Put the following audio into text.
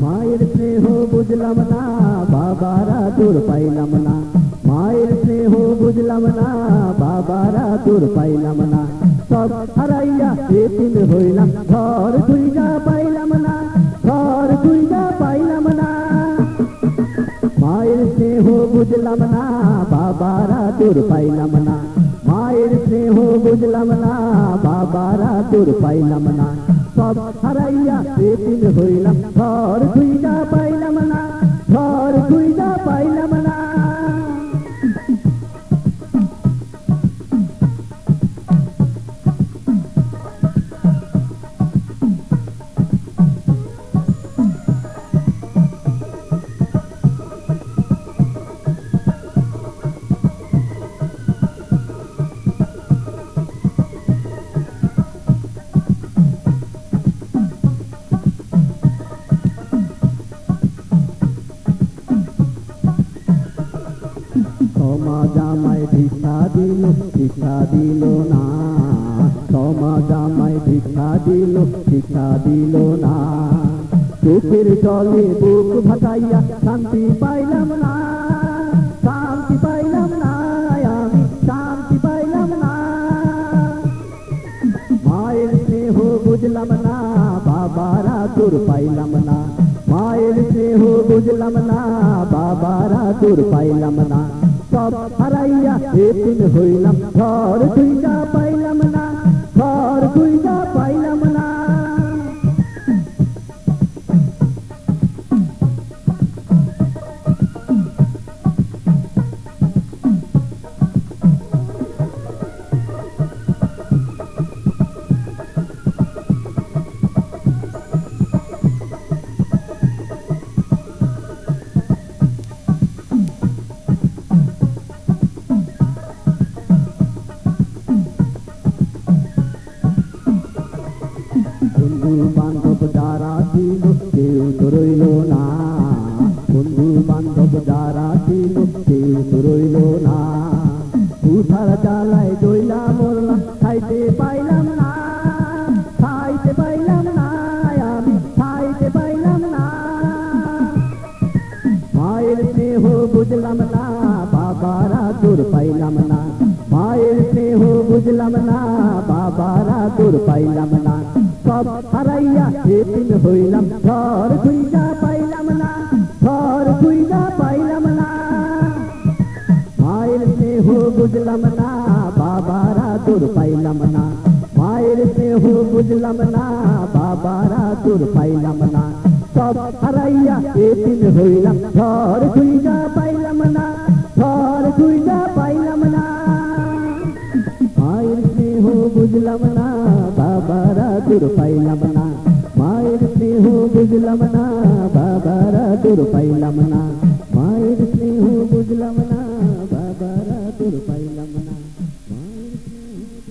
মায়ের স্নেহ বুঝলাম না, বাবারা দূর পাইলাম না। মায়ের স্নেহ বুঝলাম না, বাবারা দূর পাইলাম না। সব হারাইয়া এতিম হইলাম, ঘর খুঁজা পাইলাম না, ঘর খুঁজা পাইলাম না। মায়ের স্নেহ বুঝলাম না, বাবারা দূর পাইলাম না। মায়ের স্নেহ বুঝলাম না, বাবারা দূর পাইলাম না। সব হারাইয়া এতিম হইলাম, ঘর খুঁজা পাইলাম না, ঘর খুঁজা পাইলাম না। ক্ষমা জামাই ভিক্ষা দিল, ভিক্ষা দিল না। ক্ষমা জামাই ভিক্ষা দিল, ভিক্ষা দিল না। চোখের জলে বুক ভাসাইয়া শান্তি পাইলাম না, শান্তি পাইলাম না, আমি শান্তি পাইলাম না। মায়ের স্নেহ বুঝলাম না, বাবারা দূর পাইলাম না। মায়ের স্নেহ বুঝলাম না, বাবারা দূর পাইলাম না। সব হারাইয়া এতিম হইলাম, ঘর খুঁজা পাইলাম না, ঘর খুঁজা পাইলাম না। বন্ধু বান্ধব যারা ছিল কেউ তো রইল না, বন্ধু বান্ধব যারা ছিল কেউ তো রইল না। তুষার জ্বালায় জইলা মরলাম, খাইতে পাইলাম না, খাইতে পাইলাম না, আমি খাইতে পাইলাম না। মায়ের স্নেহ বুঝলাম না, বাবারা দূর পাইলাম না। মায়ের স্নেহ বুঝলাম না, বাবারা দূর পাইলাম না। সব হারাইয়া এতিম হইলাম, ঘর খুঁজা পাইলাম না, ঘর খুঁজা পাইলাম না। মায়ের স্নেহ বুঝলাম না, বাবারা দূর পাইলাম না। মায়ের স্নেহ বুঝলাম না, বাবারা দূর পাইলাম না। সব হারাইয়া এতিম হইলাম, ঘর খুঁজা পাইলাম না, ঘর খুঁজা পাইলাম না। মায়ের স্নেহ বুঝলাম না, বাবারা দূর পাইলাম না। মায়ের স্নেহ বুঝলাম না, বাবারা দূর পাইলাম না। মায়ের স্নেহ বুঝলাম না, বাবারা দূর পাইলাম না।